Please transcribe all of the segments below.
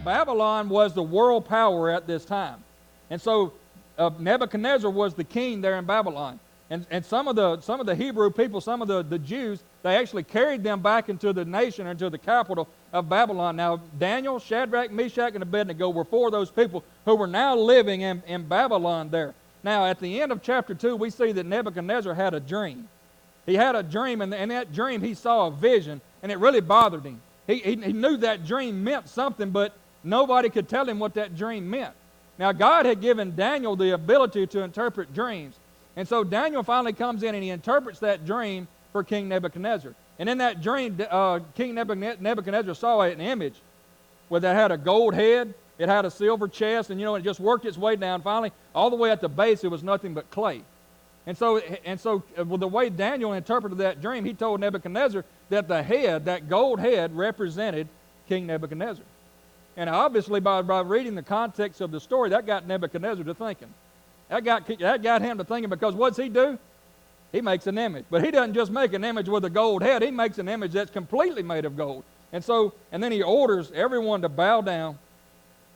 Babylon was the world power at this time. And so Nebuchadnezzar was the king there in Babylon. And some of the Hebrew people, some of the Jews, they actually carried them back into the nation, into the capital of Babylon. Now, Daniel, Shadrach, Meshach, and Abednego were four of those people who were now living in Babylon there. Now, at the end of chapter 2, we see that Nebuchadnezzar had a dream. He had a dream, and in that dream he saw a vision, and it really bothered him. He knew that dream meant something, but nobody could tell him what that dream meant. Now, God had given Daniel the ability to interpret dreams. And so Daniel finally comes in and he interprets that dream for King Nebuchadnezzar. And in that dream, King Nebuchadnezzar saw an image where that had a gold head, it had a silver chest, and it just worked its way down. Finally, all the way at the base, it was nothing but clay. And so with the way Daniel interpreted that dream, he told Nebuchadnezzar that the head, that gold head, represented King Nebuchadnezzar. And obviously, by reading the context of the story, that got Nebuchadnezzar to thinking. That got him to thinking, because what does he do? He makes an image. But he doesn't just make an image with a gold head. He makes an image that's completely made of gold. And then he orders everyone to bow down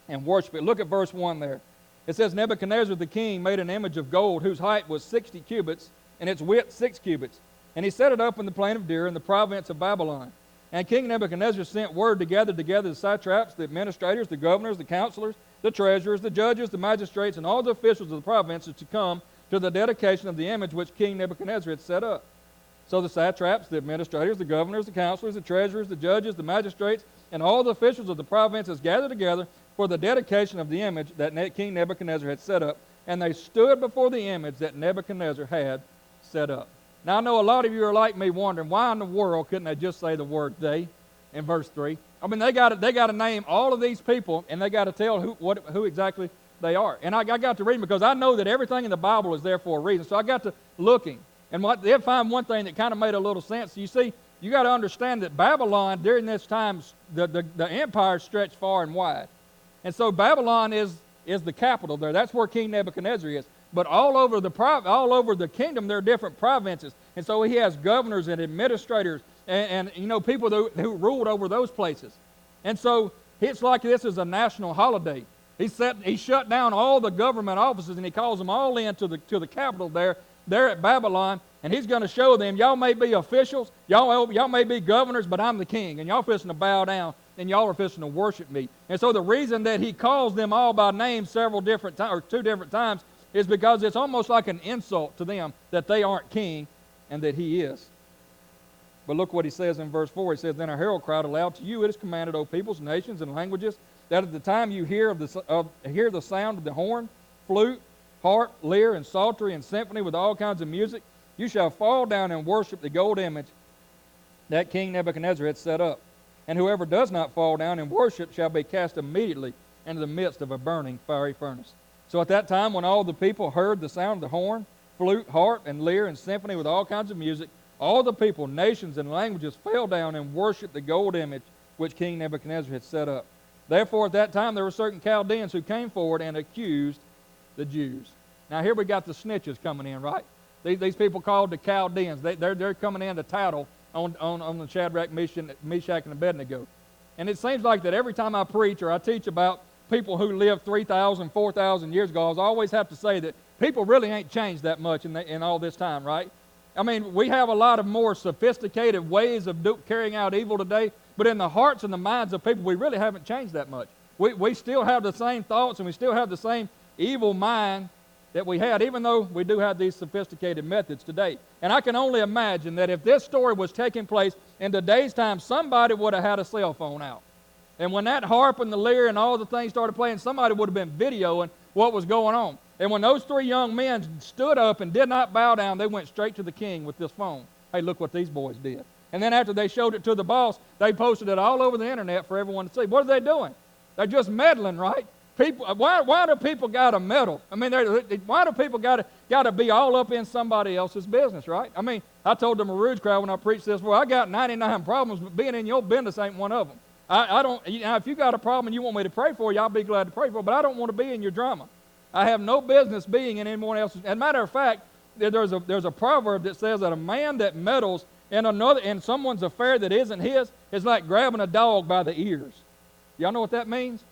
and worship it. Look at verse 1 there. It says, Nebuchadnezzar the king made an image of gold whose height was 60 cubits and its width 6 cubits. And he set it up in the plain of Dura in the province of Babylon. And King Nebuchadnezzar sent word to gather together the satraps, the administrators, the governors, the counselors, the treasurers, the judges, the magistrates, and all the officials of the provinces to come to the dedication of the image which King Nebuchadnezzar had set up. So the satraps, the administrators, the governors, the counselors, the treasurers, the judges, the magistrates, and all the officials of the provinces gathered together for the dedication of the image that King Nebuchadnezzar had set up. And they stood before the image that Nebuchadnezzar had set up. Now, I know a lot of you are like me wondering, why in the world couldn't they just say the word they in verse 3? I mean, they got to name all of these people, and they got to tell who exactly they are. And I got to reading because I know that everything in the Bible is there for a reason. So I got to looking. And they find one thing that kind of made a little sense. You see, you got to understand that Babylon, during this time, the empire stretched far and wide. And so Babylon is the capital there. That's where King Nebuchadnezzar is. But all over the kingdom, there are different provinces. And so he has governors and administrators and people who ruled over those places. And so it's like this is a national holiday. He shut down all the government offices, and he calls them all in to the capital there at Babylon. And he's going to show them, y'all may be officials, y'all may be governors, but I'm the king. And y'all fixing to bow down, and y'all are fixing to worship me. And so the reason that he calls them all by name two different times is because it's almost like an insult to them that they aren't king and that he is. But look what he says in verse 4. He says, Then a herald cried aloud, To you it is commanded, O peoples, nations, and languages, that at the time you hear the sound of the horn, flute, harp, lyre, and psaltery, and symphony with all kinds of music, you shall fall down and worship the gold image that King Nebuchadnezzar had set up. And whoever does not fall down and worship shall be cast immediately into the midst of a burning fiery furnace. So at that time, when all the people heard the sound of the horn, flute, harp, and lyre, and symphony with all kinds of music, all the people, nations, and languages fell down and worshipped the gold image which King Nebuchadnezzar had set up. Therefore, at that time, there were certain Chaldeans who came forward and accused the Jews. Now, here we got the snitches coming in, right? These people called the Chaldeans. They're coming in to tattle on the Shadrach, Meshach, and Abednego. And it seems like that every time I preach or I teach about people who lived 3,000, 4,000 years ago, I always have to say that people really ain't changed that much in all this time, right? I mean, we have a lot of more sophisticated ways of carrying out evil today, but in the hearts and the minds of people, we really haven't changed that much. We still have the same thoughts and we still have the same evil mind that we had, even though we do have these sophisticated methods today. And I can only imagine that if this story was taking place in today's time, somebody would have had a cell phone out. And when that harp and the lyre and all the things started playing, somebody would have been videoing what was going on. And when those three young men stood up and did not bow down, they went straight to the king with this phone. Hey, look what these boys did. And then after they showed it to the boss, they posted it all over the internet for everyone to see. What are they doing? They're just meddling, right? People, why do people got to meddle? I mean, why do people got to be all up in somebody else's business, right? I mean, I told the Maroons crowd when I preached this, well, I got 99 problems, but being in your business ain't one of them. I don't. If you got a problem and you want me to pray for you, I'll be glad to pray for you. But I don't want to be in your drama. I have no business being in anyone else's. As a matter of fact, there's a proverb that says that a man that meddles in someone's affair that isn't his is like grabbing a dog by the ears. Y'all know what that means?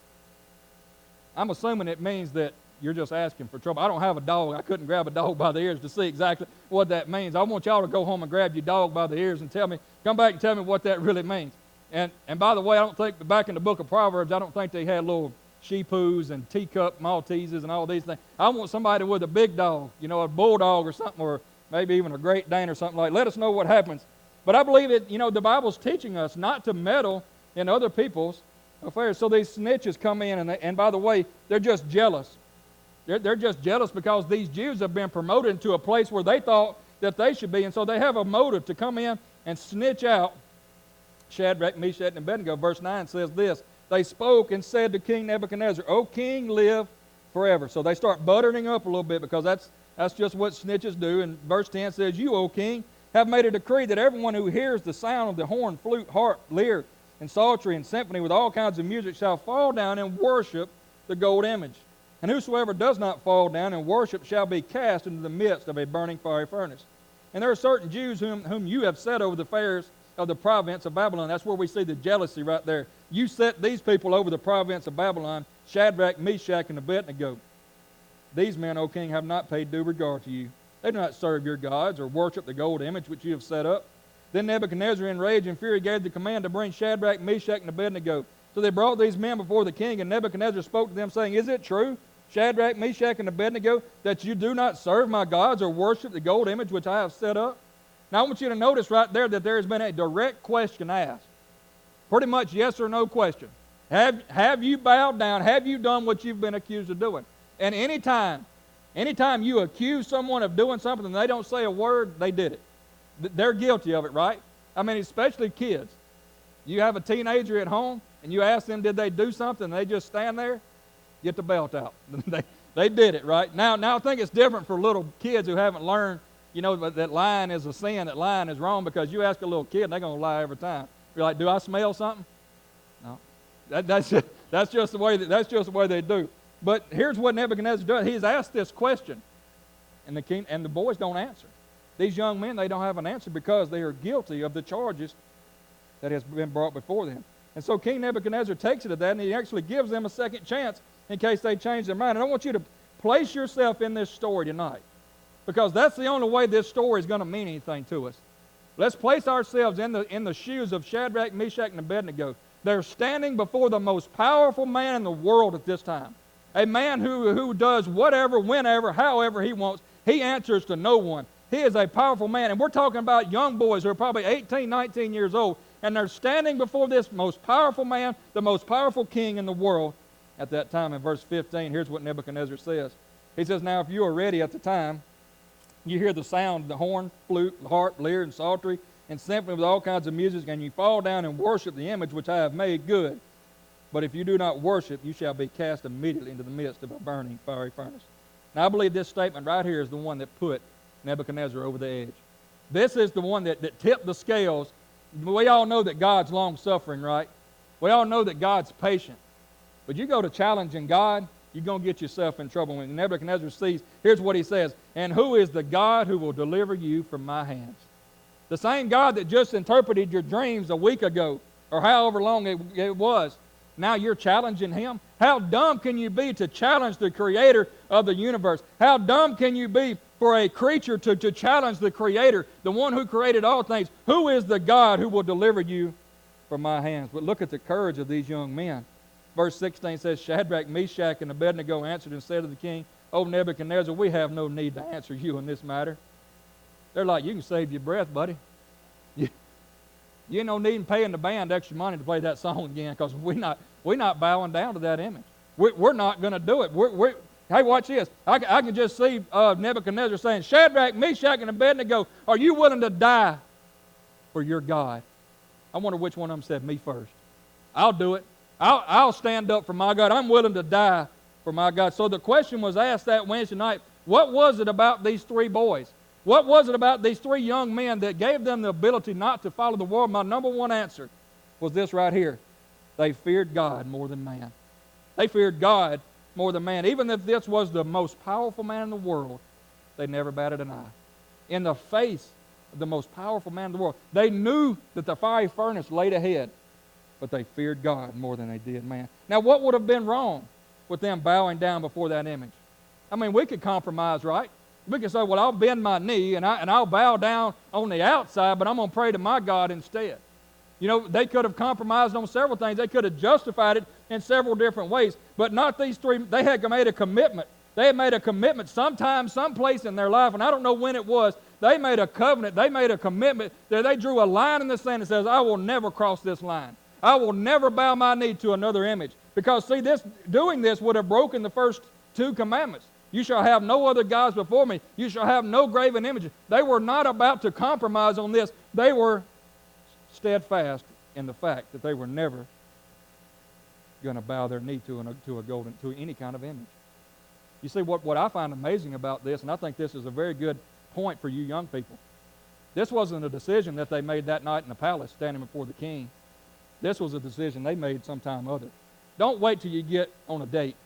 I'm assuming it means that you're just asking for trouble. I don't have a dog. I couldn't grab a dog by the ears to see exactly what that means. I want y'all to go home and grab your dog by the ears and come back and tell me what that really means. And by the way, I don't think, back in the book of Proverbs, I don't think they had little sheepoos and teacup Malteses and all these things. I want somebody with a big dog, a bulldog or something, or maybe even a Great Dane or something like that. Let us know what happens. But I believe it, the Bible's teaching us not to meddle in other people's affairs. So these snitches come in, and by the way, they're just jealous. They're just jealous because these Jews have been promoted into a place where they thought that they should be. And so they have a motive to come in and snitch out Shadrach, Meshach, and Abednego. Verse 9 says this: they spoke and said to King Nebuchadnezzar, O king, live forever. So they start buttering up a little bit because that's just what snitches do. And verse 10 says, You, O king, have made a decree that everyone who hears the sound of the horn, flute, harp, lyre, and psaltery, and symphony with all kinds of music shall fall down and worship the gold image. And whosoever does not fall down and worship shall be cast into the midst of a burning fiery furnace. And there are certain Jews whom you have set over the affairs of the province of Babylon. That's where we see the jealousy right there. You set these people over the province of Babylon, Shadrach, Meshach, and Abednego. These men, O king, have not paid due regard to you. They do not serve your gods or worship the gold image which you have set up. Then Nebuchadnezzar, in rage and fury, gave the command to bring Shadrach, Meshach, and Abednego. So they brought these men before the king, and Nebuchadnezzar spoke to them, saying, Is it true, Shadrach, Meshach, and Abednego, that you do not serve my gods or worship the gold image which I have set up? Now I want you to notice right there that there has been a direct question asked. Pretty much yes or no question. Have you bowed down? Have you done what you've been accused of doing? And anytime you accuse someone of doing something and they don't say a word, they did it. They're guilty of it, right? I mean, especially kids. You have a teenager at home and you ask them, did they do something? And they just stand there, get the belt out. They did it, right? Now I think it's different for little kids who haven't learned, that lying is a sin, that lying is wrong, because you ask a little kid and they're going to lie every time. You're like, do I smell something? No. That's just the way they do. But here's what Nebuchadnezzar does. He's asked this question, and the boys don't answer. These young men, they don't have an answer because they are guilty of the charges that has been brought before them. And so King Nebuchadnezzar takes it to that, and he actually gives them a second chance in case they change their mind. And I want you to place yourself in this story tonight, because that's the only way this story is going to mean anything to us. Let's place ourselves in the shoes of Shadrach, Meshach, and Abednego. They're standing before the most powerful man in the world at this time. A man who does whatever, whenever, however he wants. He answers to no one. He is a powerful man. And we're talking about young boys who are probably 18, 19 years old. And they're standing before this most powerful man, the most powerful king in the world at that time. In verse 15, here's what Nebuchadnezzar says. He says, Now if you are ready at the time, you hear the sound of the horn, flute, harp, lyre, and psaltery, and symphony with all kinds of music, and you fall down and worship the image which I have made good. But if you do not worship, you shall be cast immediately into the midst of a burning fiery furnace. Now I believe this statement right here is the one that put Nebuchadnezzar over the edge. This is the one that tipped the scales. We all know that God's long-suffering, right? We all know that God's patient. But you go to challenging God, you're going to get yourself in trouble. When Nebuchadnezzar sees, here's what he says, And who is the God who will deliver you from my hands? The same God that just interpreted your dreams a week ago, or however long it was, now you're challenging him? How dumb can you be to challenge the creator of the universe? How dumb can you be for a creature to challenge the creator, the one who created all things? Who is the God who will deliver you from my hands? But look at the courage of these young men. Verse 16 says, Shadrach, Meshach, and Abednego answered and said to the king, O Nebuchadnezzar, we have no need to answer you in this matter. They're like, you can save your breath, buddy. You ain't no need in paying the band extra money to play that song again, because we're not bowing down to that image. We're not going to do it. Hey, watch this. I can just see Nebuchadnezzar saying, Shadrach, Meshach, and Abednego, are you willing to die for your God? I wonder which one of them said me first. I'll do it. I'll stand up for my God. I'm willing to die for my God. So the question was asked that Wednesday night, what was it about these three boys? What was it about these three young men that gave them the ability not to follow the world? My number one answer was this right here. They feared God more than man. They feared God more than man. Even if this was the most powerful man in the world, they never batted an eye. In the face of the most powerful man in the world, they knew that the fiery furnace laid ahead, but they feared God more than they did man. Now, what would have been wrong with them bowing down before that image. I mean, we could compromise, right? We could say, well, I'll bend my knee and I'll bow down on the outside, but I'm going to pray to my God instead. You know, they could have compromised on several things. They could have justified it in several different ways, but not these three. They had made a commitment. They had made a commitment sometime, someplace in their life, and I don't know when it was. They made a covenant. They made a commitment that they drew a line in the sand that says, I will never cross this line. I will never bow my knee to another image. Because, see, doing this would have broken the first two commandments. You shall have no other gods before me. You shall have no graven images. They were not about to compromise on this. They were steadfast in the fact that they were never going to bow their knee to any kind of image. You see, what I find amazing about this, and I think this is a very good point for you young people, this wasn't a decision that they made that night in the palace standing before the king. This was a decision they made sometime other. Don't wait till you get on a date.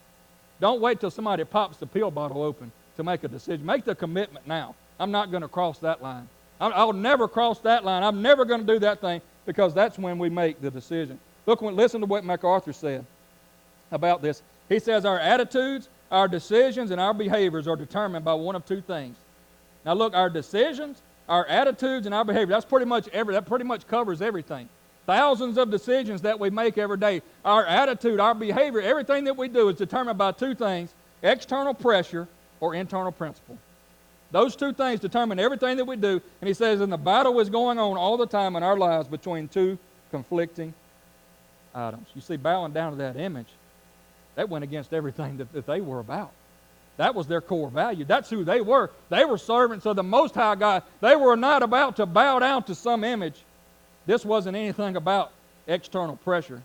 Don't wait till somebody pops the pill bottle open to make a decision. Make the commitment now. I'm not going to cross that line. I'll never cross that line. I'm never going to do that thing, because that's when we make the decision. Listen to what MacArthur said about this. He says our attitudes, our decisions, and our behaviors are determined by one of two things. Now look, our decisions, our attitudes, and our behavior, that pretty much covers everything. Thousands of decisions that we make every day. Our attitude, our behavior, everything that we do is determined by two things: external pressure or internal principle. Those two things determine everything that we do. And he says, and the battle is going on all the time in our lives between two conflicting items. You see, bowing down to that image, that went against everything that they were about. That was their core value. That's who they were. They were servants of the Most High God. They were not about to bow down to some image. This wasn't anything about external pressure.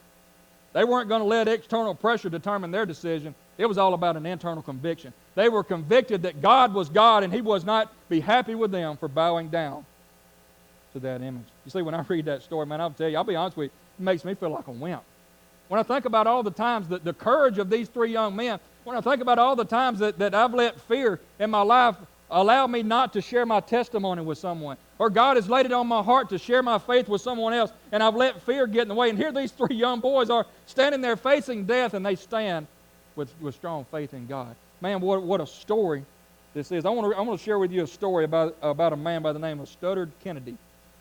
They weren't going to let external pressure determine their decision. It was all about an internal conviction. They were convicted that God was God, and He was not be happy with them for bowing down to that image. You see, when I read that story, man, I'll tell you, I'll be honest with you, it makes me feel like a wimp. When I think about all the times that the courage of these three young men, when I think about all the times that I've let fear in my life allow me not to share my testimony with someone, or God has laid it on my heart to share my faith with someone else, and I've let fear get in the way. And here these three young boys are standing there facing death, and they stand with strong faith in God. Man, what a story this is. I want to share with you a story about a man by the name of Studdard Kennedy.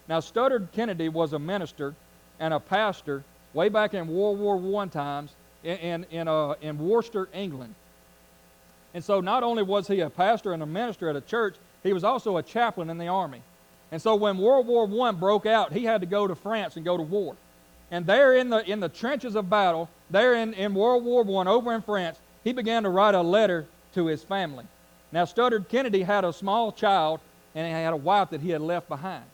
Now, Studdard Kennedy was a minister and a pastor way back in World War I times in Worcester, England. And so not only was he a pastor and a minister at a church, he was also a chaplain in the army. And so when World War I broke out, he had to go to France and go to war. And there in the trenches of battle, there in World War I over in France, he began to write a letter to his family. Now, Studdard Kennedy had a small child, and he had a wife that he had left behind.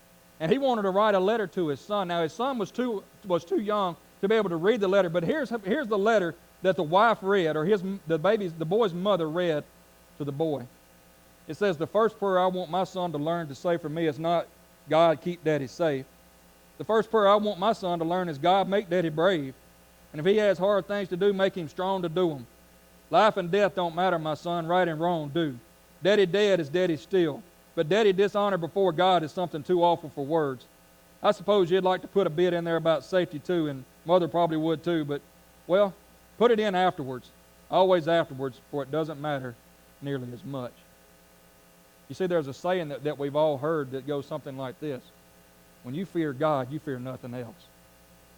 And he wanted to write a letter to his son. Now, his son was too young to be able to read the letter, but here's the letter that the wife read, or the boy's mother read to the boy. It says, the first prayer I want my son to learn to say for me is not, God, keep Daddy safe. The first prayer I want my son to learn is, God, make Daddy brave. And if he has hard things to do, make him strong to do them. Life and death don't matter, my son. Right and wrong do. Daddy dead is Daddy still. But Daddy dishonored before God is something too awful for words. I suppose you'd like to put a bit in there about safety too, and Mother probably would too, but, well, put it in afterwards. Always afterwards, for it doesn't matter nearly as much. You see, there's a saying that we've all heard that goes something like this. When you fear God, you fear nothing else.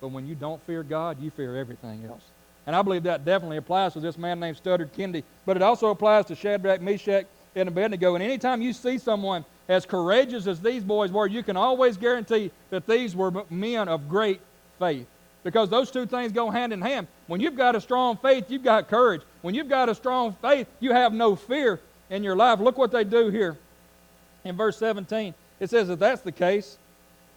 But when you don't fear God, you fear everything else. And I believe that definitely applies to this man named Studdard Kennedy. But it also applies to Shadrach, Meshach, and Abednego. And anytime you see someone as courageous as these boys were, you can always guarantee that these were men of great faith. Because those two things go hand in hand. When you've got a strong faith, you've got courage. When you've got a strong faith, you have no fear in your life. Look what they do here in verse 17. It says, if that's the case,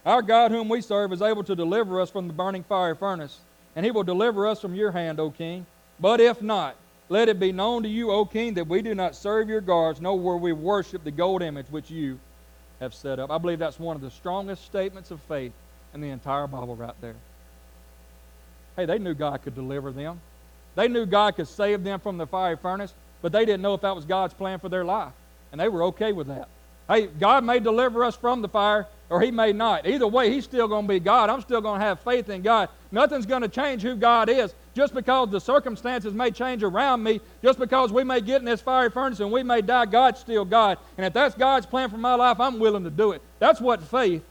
our God whom we serve is able to deliver us from the burning fire furnace, and He will deliver us from your hand, O king. But if not, let it be known to you, O king, that we do not serve your gods, nor will we worship the gold image which you have set up. I believe that's one of the strongest statements of faith in the entire Bible right there. Hey, they knew God could deliver them. They knew God could save them from the fiery furnace, but they didn't know if that was God's plan for their life. And they were okay with that. Hey, God may deliver us from the fire, or He may not. Either way, He's still going to be God. I'm still going to have faith in God. Nothing's going to change who God is. just because the circumstances may change around me, just because we may get in this fiery furnace and we may die, God's still God. And if that's God's plan for my life, I'm willing to do it. That's what faith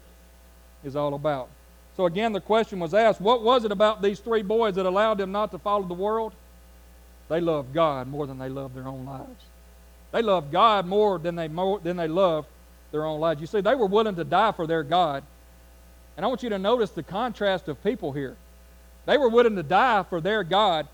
is all about. So again, the question was asked, what was it about these three boys that allowed them not to follow the world? They loved God more than they loved their own lives. They loved God more than they loved their own lives. You see, they were willing to die for their God. And I want you to notice the contrast of people here. They were willing to die for their God,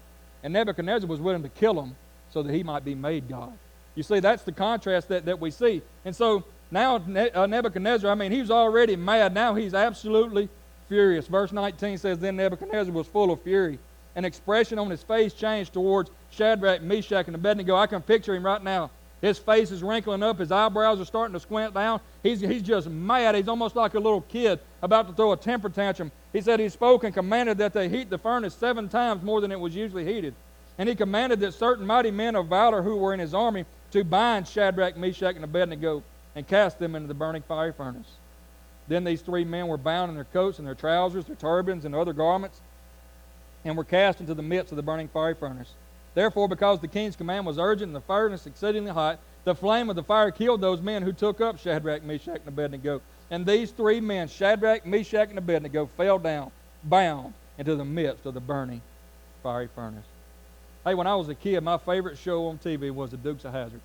and Nebuchadnezzar was willing to kill them so that he might be made God. You see, that's the contrast that we see. And so now Nebuchadnezzar, he was already mad. Now he's absolutely furious. Verse 19 says, Then Nebuchadnezzar was full of fury. An expression on his face changed towards Shadrach, Meshach, and Abednego. I can picture him right now. His face is wrinkling up. His eyebrows are starting to squint down. He's just mad. He's almost like a little kid about to throw a temper tantrum. He said he spoke and commanded that they heat the furnace 7 times more than it was usually heated. And he commanded that certain mighty men of valor who were in his army to bind Shadrach, Meshach, and Abednego and cast them into the burning fiery furnace. Then these 3 men were bound in their coats and their trousers, their turbans, and other garments, and were cast into the midst of the burning fiery furnace. Therefore, because the king's command was urgent and the furnace exceedingly hot, the flame of the fire killed those men who took up Shadrach, Meshach, and Abednego. And these 3 men, Shadrach, Meshach, and Abednego, fell down, bound, into the midst of the burning fiery furnace. Hey, when I was a kid, my favorite show on TV was the Dukes of Hazzard.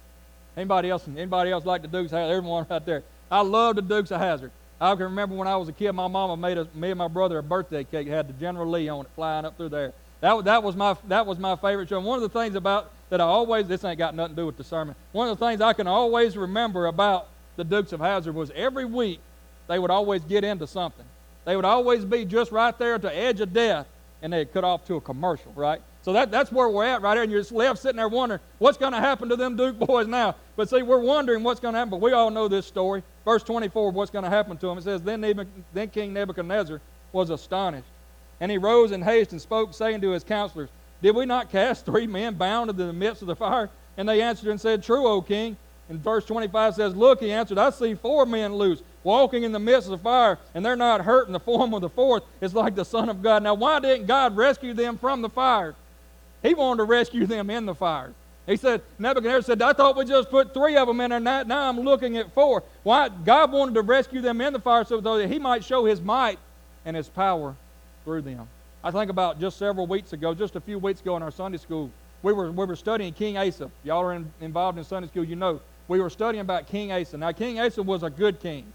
Anybody else like the Dukes of Hazzard? Everyone right there. I love the Dukes of Hazzard. I can remember when I was a kid, my mama made me and my brother a birthday cake. It had the General Lee on it flying up through there. That was my favorite show. And one of the things about that I always, this ain't got nothing to do with the sermon, one of the things I can always remember about the Dukes of Hazzard was every week they would always get into something. They would always be just right there at the edge of death, and they'd cut off to a commercial, right? So that's where we're at right here, and you're just left sitting there wondering, what's going to happen to them Duke boys now? But see, we're wondering what's going to happen, but we all know this story. Verse 24, what's going to happen to them. It says, Then King Nebuchadnezzar was astonished, and he rose in haste and spoke, saying to his counselors, Did we not cast 3 men bound into the midst of the fire? And they answered and said, True, O king. And verse 25 says, Look, he answered, I see 4 men loose, walking in the midst of the fire, and they're not hurt, and the form of the 4th is like the Son of God. Now, why didn't God rescue them from the fire? He wanted to rescue them in the fire. He said, Nebuchadnezzar said, I thought we just put 3 of them in there. Now I'm looking at 4. Why? God wanted to rescue them in the fire so that he might show his might and his power through them. I think about just a few weeks ago in our Sunday school, we were studying King Asa. Y'all are involved in Sunday school, you know. We were studying about King Asa. Now, King Asa was a good king.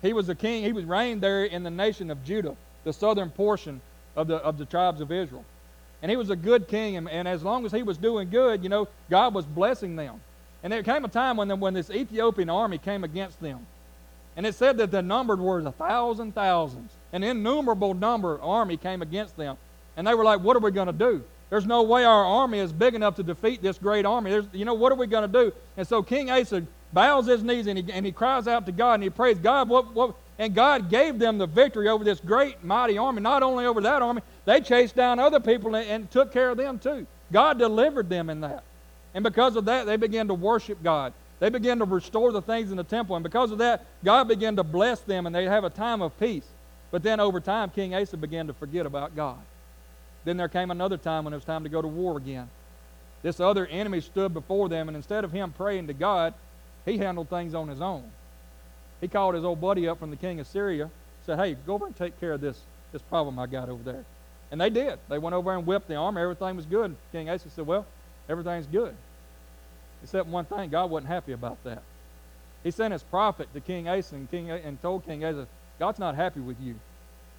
He was a king. He was reigned there in the nation of Judah, the southern portion of the tribes of Israel. And he was a good king, and as long as he was doing good, God was blessing them. And there came a time when this Ethiopian army came against them. And it said that the numbered were 1,000 thousands. An innumerable army came against them. And they were like, what are we going to do? There's no way our army is big enough to defeat this great army. What are we going to do? And so King Asa bows his knees and he cries out to God and he prays, God, what? And God gave them the victory over this great, mighty army. Not only over that army, they chased down other people and took care of them too. God delivered them in that. And because of that, they began to worship God. They began to restore the things in the temple. And because of that, God began to bless them and they have a time of peace. But then over time, King Asa began to forget about God. Then there came another time when it was time to go to war again. This other enemy stood before them, and instead of him praying to God, he handled things on his own. He called his old buddy up from the king of Syria, said, hey, go over and take care of this problem I got over there. And they did. They went over and whipped the army. Everything was good. King Asa said, well, everything's good. Except one thing, God wasn't happy about that. He sent his prophet to King Asa and told King Asa, God's not happy with you.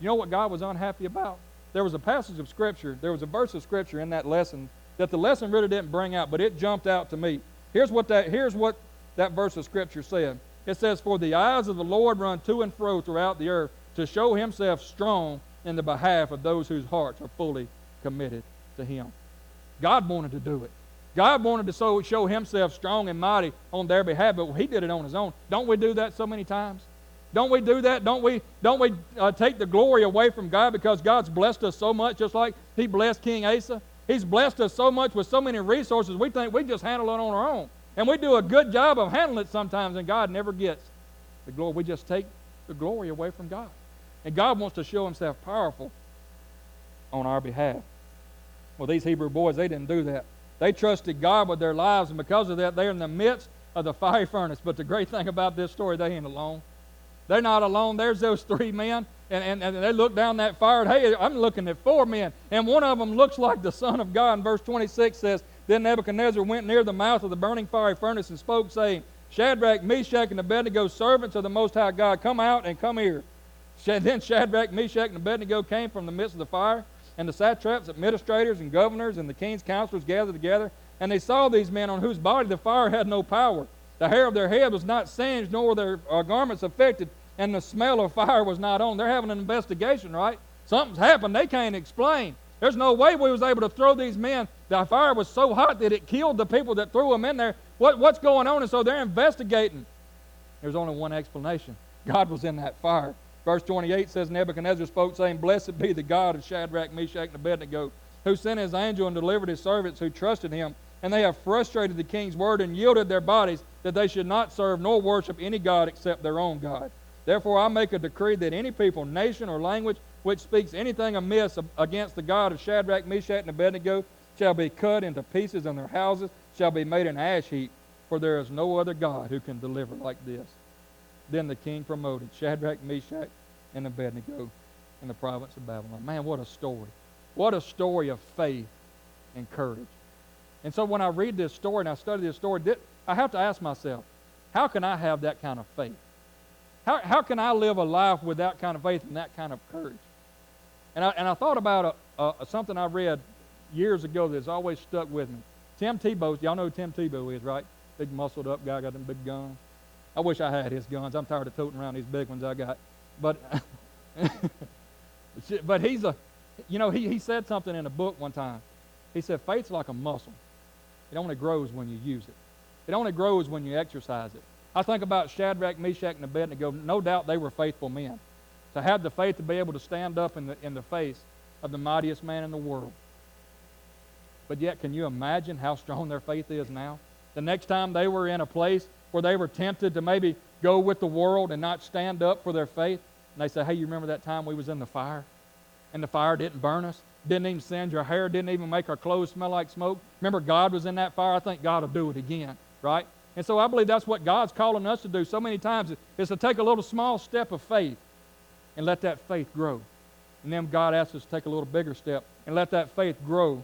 You know what God was unhappy about? There was a passage of Scripture, there was a verse of Scripture in that lesson that the lesson really didn't bring out, but it jumped out to me. Here's what that verse of Scripture said. It says, For the eyes of the Lord run to and fro throughout the earth to show himself strong in the behalf of those whose hearts are fully committed to him. God wanted to do it. God wanted to show himself strong and mighty on their behalf, but he did it on his own. Don't we do that so many times? Don't we do that? Don't we take the glory away from God because God's blessed us so much, just like he blessed King Asa? He's blessed us so much with so many resources, we think we just handle it on our own. And we do a good job of handling it sometimes, and God never gets the glory. We just take the glory away from God. And God wants to show himself powerful on our behalf. Well, these Hebrew boys, they didn't do that. They trusted God with their lives, and because of that, they're in the midst of the fiery furnace. But the great thing about this story, they ain't alone. They're not alone. There's those three men, and they look down that fire, and hey, I'm looking at four men, and one of them looks like the Son of God. And verse 26 says, Then Nebuchadnezzar went near the mouth of the burning fiery furnace and spoke, saying, Shadrach, Meshach, and Abednego, servants of the Most High God, come out and come here. Then Shadrach, Meshach, and Abednego came from the midst of the fire, and the satraps, administrators, and governors, and the king's counselors gathered together, and they saw these men on whose body the fire had no power. The hair of their head was not singed, nor their garments affected, and the smell of fire was not on. They're having an investigation, right? Something's happened they can't explain. There's no way we was able to throw these men. The fire was so hot that it killed the people that threw them in there. What's going on? And so they're investigating. There's only one explanation. God was in that fire. Verse 28 says, Nebuchadnezzar spoke, saying, Blessed be the God of Shadrach, Meshach, and Abednego, who sent his angel and delivered his servants who trusted him. And they have frustrated the king's word and yielded their bodies that they should not serve nor worship any god except their own God. Therefore I make a decree that any people, nation, or language which speaks anything amiss against the God of Shadrach, Meshach, and Abednego shall be cut into pieces, and their houses shall be made an ash heap, for there is no other God who can deliver like this. Then the king promoted Shadrach, Meshach, and Abednego in the province of Babylon. Man, what a story. What a story of faith and courage. And so when I read this story and I study this story, I have to ask myself, how can I have that kind of faith? How can I live a life with that kind of faith and that kind of courage? And I thought about something I read years ago that's always stuck with me. Tim Tebow, y'all know who Tim Tebow is, right? Big muscled up guy, got them big guns. I wish I had his guns. I'm tired of toting around these big ones I got. But but he said something in a book one time. He said, faith's like a muscle. It only grows when you use it. It only grows when you exercise it. I think about Shadrach, Meshach, and Abednego. No doubt they were faithful men. To have the faith to be able to stand up in the face of the mightiest man in the world. But yet, can you imagine how strong their faith is now? The next time they were in a place where they were tempted to maybe go with the world and not stand up for their faith, and they say, hey, you remember that time we was in the fire? And the fire didn't burn us, didn't even singe our hair, didn't even make our clothes smell like smoke. Remember, God was in that fire. I think God will do it again, right? And so I believe that's what God's calling us to do so many times, is to take a little small step of faith and let that faith grow. And then God asks us to take a little bigger step and let that faith grow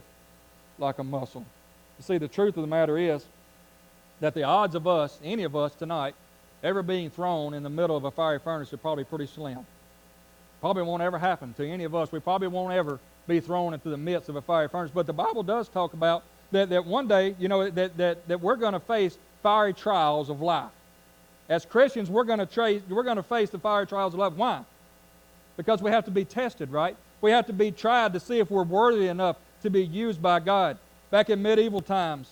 like a muscle. You see, the truth of the matter is that the odds of us, any of us tonight, ever being thrown in the middle of a fiery furnace are probably pretty slim. Probably won't ever happen to any of us. We probably won't ever be thrown into the midst of a fiery furnace. But the Bible does talk about that one day, that we're going to face fiery trials of life. As Christians, we're going to face the fiery trials of life. Why? Because we have to be tested, right? We have to be tried to see if we're worthy enough to be used by God. Back in medieval times,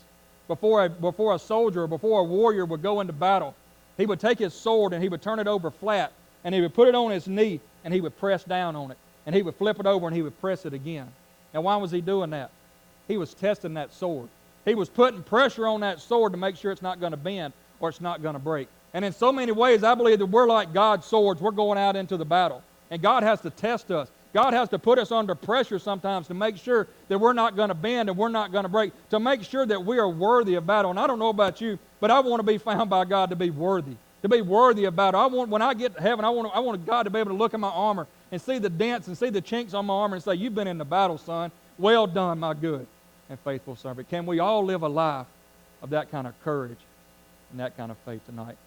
before a soldier or before a warrior would go into battle, he would take his sword and he would turn it over flat, and he would put it on his knee, and he would press down on it, and he would flip it over, and he would press it again. Now, why was he doing that? He was testing that sword. He was putting pressure on that sword to make sure it's not going to bend or it's not going to break. And in so many ways, I believe that we're like God's swords. We're going out into the battle. And God has to test us. God has to put us under pressure sometimes to make sure that we're not going to bend and we're not going to break, to make sure that we are worthy of battle. And I don't know about you, but I want to be found by God to be worthy of battle. When I get to heaven, I want God to be able to look at my armor and see the dents and see the chinks on my armor and say, you've been in the battle, son. Well done, my good and faithful servant. Can we all live a life of that kind of courage and that kind of faith tonight?